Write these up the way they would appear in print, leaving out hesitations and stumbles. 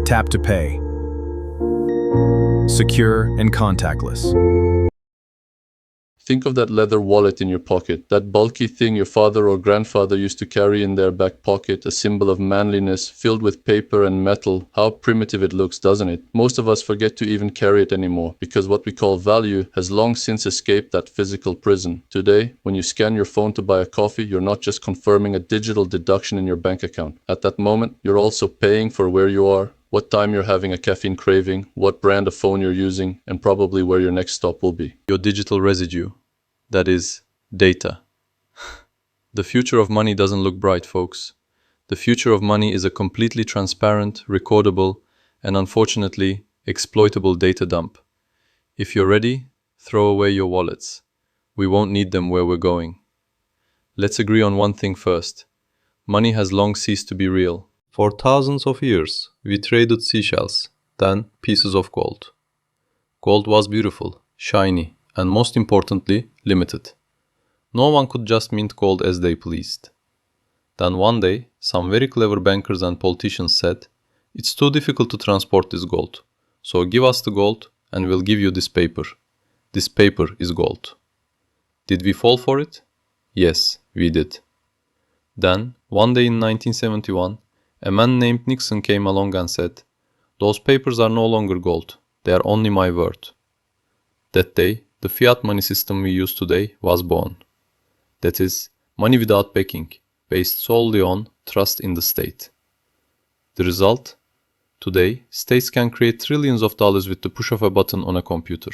Tap to pay. Secure and contactless. Think of that leather wallet in your pocket, that bulky thing your father or grandfather used to carry in their back pocket, a symbol of manliness, filled with paper and metal. How primitive it looks, doesn't it? Most of us forget to even carry it anymore, because what we call value has long since escaped that physical prison. Today, when you scan your phone to buy a coffee, you're not just confirming a digital deduction in your bank account. At that moment, you're also paying for where you are, what time you're having a caffeine craving, what brand of phone you're using, and probably where your next stop will be. Your digital residue, that is, data. The future of money doesn't look bright, folks. The future of money is a completely transparent, recordable, and unfortunately, exploitable data dump. If you're ready, throw away your wallets. We won't need them where we're going. Let's agree on one thing first. Money has long ceased to be real. For thousands of years, we traded seashells, then pieces of gold. Gold was beautiful, shiny, and most importantly, limited. No one could just mint gold as they pleased. Then one day, some very clever bankers and politicians said, "It's too difficult to transport this gold, so give us the gold and we'll give you this paper. This paper is gold." Did we fall for it? Yes, we did. Then, one day in 1971, a man named Nixon came along and said, "Those papers are no longer gold, they are only my word." That day, the fiat money system we use today was born. That is, money without backing, based solely on trust in the state. The result? Today, states can create trillions of dollars with the push of a button on a computer.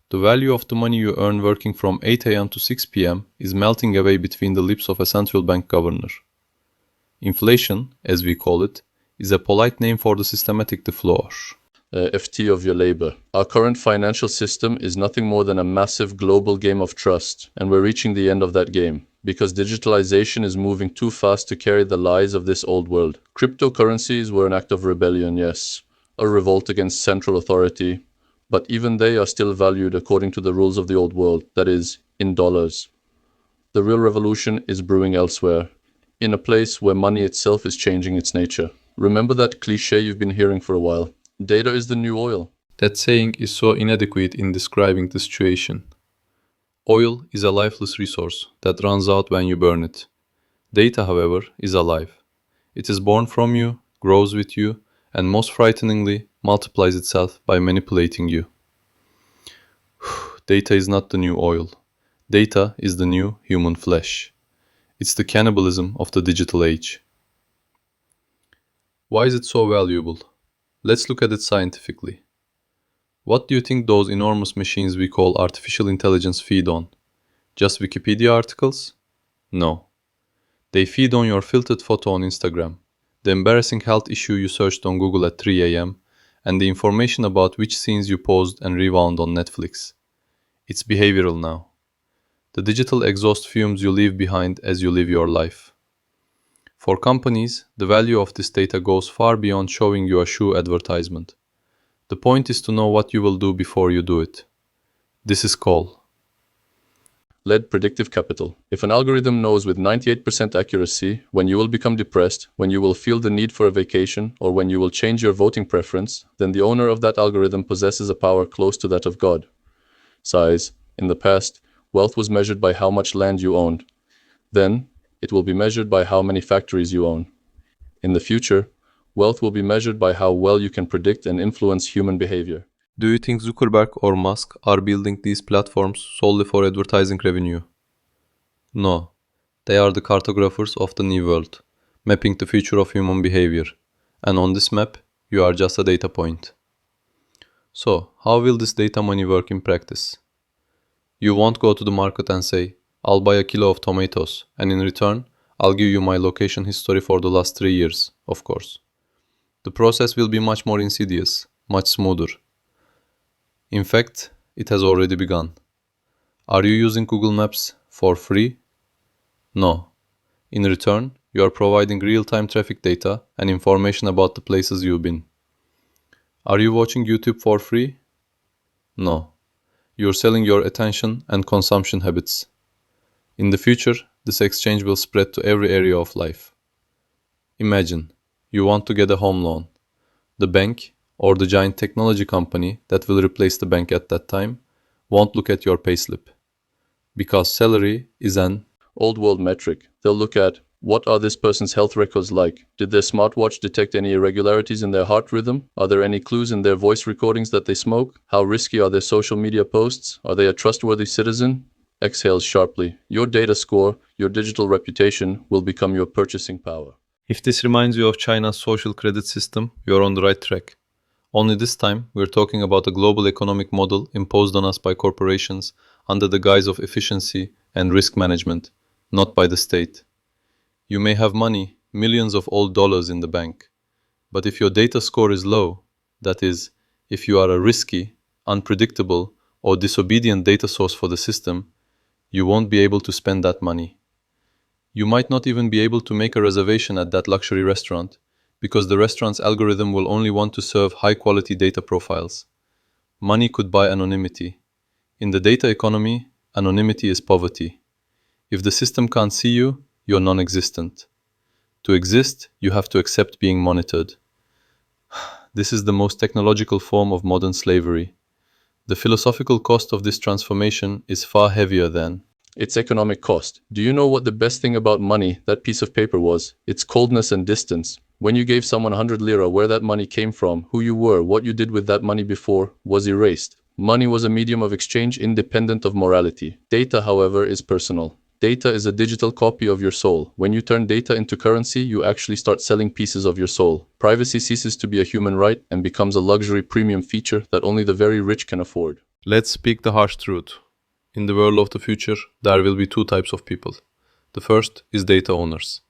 The value of the money you earn working from 8 a.m. to 6 p.m. is melting away between the lips of a central bank governor. Inflation, as we call it, is a polite name for the systematic deflor. FT of your labor. Our current financial system is nothing more than a massive global game of trust, and we're reaching the end of that game, because digitalization is moving too fast to carry the lies of this old world. Cryptocurrencies were an act of rebellion, yes, a revolt against central authority, but even they are still valued according to the rules of the old world, that is, in dollars. The real revolution is brewing elsewhere, in a place where money itself is changing its nature. Remember that cliche you've been hearing for a while. Data is the new oil. That saying is so inadequate in describing the situation. Oil is a lifeless resource that runs out when you burn it. Data, however, is alive. It is born from you, grows with you, and most frighteningly, multiplies itself by manipulating you. Data is not the new oil. Data is the new human flesh. It's the cannibalism of the digital age. Why is it so valuable? Let's look at it scientifically. What do you think those enormous machines we call artificial intelligence feed on? Just Wikipedia articles? No. They feed on your filtered photo on Instagram, the embarrassing health issue you searched on Google at 3 a.m., and the information about which scenes you paused and rewound on Netflix. It's behavioral now. The digital exhaust fumes you leave behind as you live your life. For companies, the value of this data goes far beyond showing you a shoe advertisement. The point is to know what you will do before you do it. This is call. Led predictive capital. If an algorithm knows with 98% accuracy when you will become depressed, when you will feel the need for a vacation, or when you will change your voting preference, then the owner of that algorithm possesses a power close to that of God. Size. In the past, wealth was measured by how much land you owned. Then, it will be measured by how many factories you own. In the future, wealth will be measured by how well you can predict and influence human behavior. Do you think Zuckerberg or Musk are building these platforms solely for advertising revenue? No. They are the cartographers of the new world, mapping the future of human behavior. And on this map, you are just a data point. So, how will this data money work in practice? You won't go to the market and say, "I'll buy a kilo of tomatoes, and in return, I'll give you my location history for the last 3 years," of course. The process will be much more insidious, much smoother. In fact, it has already begun. Are you using Google Maps for free? No. In return, you are providing real-time traffic data and information about the places you've been. Are you watching YouTube for free? No. You're selling your attention and consumption habits. In the future, this exchange will spread to every area of life. Imagine, you want to get a home loan. The bank, or the giant technology company that will replace the bank at that time, won't look at your payslip. Because salary is an Old world metric. They'll look at, what are this person's health records like? Did their smartwatch detect any irregularities in their heart rhythm? Are there any clues in their voice recordings that they smoke? How risky are their social media posts? Are they a trustworthy citizen? Exhales sharply. Your data score, your digital reputation will become your purchasing power. If this reminds you of China's social credit system, you're on the right track. Only this time, we're talking about a global economic model imposed on us by corporations under the guise of efficiency and risk management, not by the state. You may have money, millions of old dollars in the bank, but if your data score is low, that is, if you are a risky, unpredictable, or disobedient data source for the system, you won't be able to spend that money. You might not even be able to make a reservation at that luxury restaurant because the restaurant's algorithm will only want to serve high-quality data profiles. Money could buy anonymity. In the data economy, anonymity is poverty. If the system can't see you, you're non-existent. To exist, you have to accept being monitored. This is the most technological form of modern slavery. The philosophical cost of this transformation is far heavier than Its economic cost. Do you know what the best thing about money, that piece of paper, was? Its coldness and distance. When you gave someone 100 lira, where that money came from, who you were, what you did with that money before, was erased. Money was a medium of exchange independent of morality. Data, however, is personal. Data is a digital copy of your soul. When you turn data into currency, you actually start selling pieces of your soul. Privacy ceases to be a human right and becomes a luxury premium feature that only the very rich can afford. Let's speak the harsh truth. In the world of the future, there will be two types of people. The first is data owners.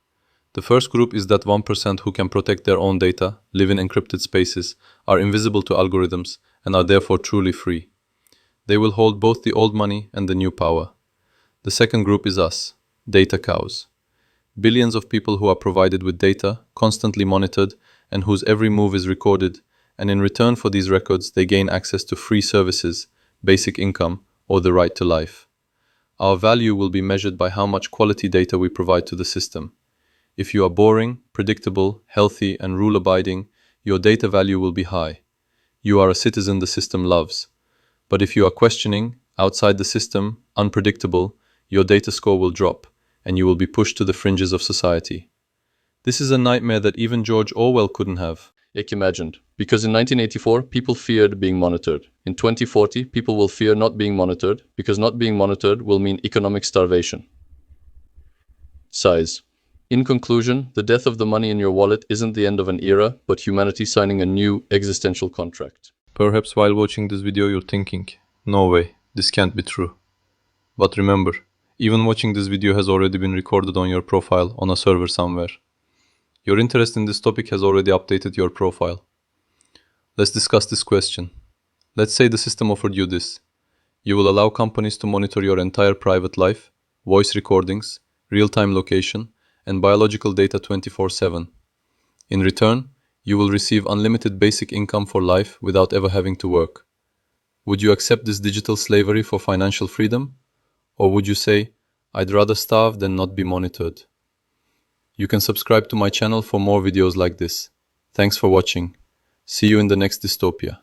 The first group is that 1% who can protect their own data, live in encrypted spaces, are invisible to algorithms, and are therefore truly free. They will hold both the old money and the new power. The second group is us, data cows. Billions of people who are provided with data, constantly monitored, and whose every move is recorded, and in return for these records they gain access to free services, basic income, or the right to life. Our value will be measured by how much quality data we provide to the system. If you are boring, predictable, healthy, and rule-abiding, your data value will be high. You are a citizen the system loves. But if you are questioning, outside the system, unpredictable, your data score will drop, and you will be pushed to the fringes of society. This is a nightmare that even George Orwell couldn't have imagined. Because in 1984, people feared being monitored. In 2040, people will fear not being monitored, because not being monitored will mean economic starvation. Size. In conclusion, the death of the money in your wallet isn't the end of an era, but humanity signing a new existential contract. Perhaps while watching this video you're thinking, no way, this can't be true. But remember, even watching this video has already been recorded on your profile on a server somewhere. Your interest in this topic has already updated your profile. Let's discuss this question. Let's say the system offered you this. You will allow companies to monitor your entire private life, voice recordings, real-time location, and biological data 24/7. In return, you will receive unlimited basic income for life without ever having to work. Would you accept this digital slavery for financial freedom? Or would you say, I'd rather starve than not be monitored? You can subscribe to my channel for more videos like this. Thanks for watching. See you in the next dystopia.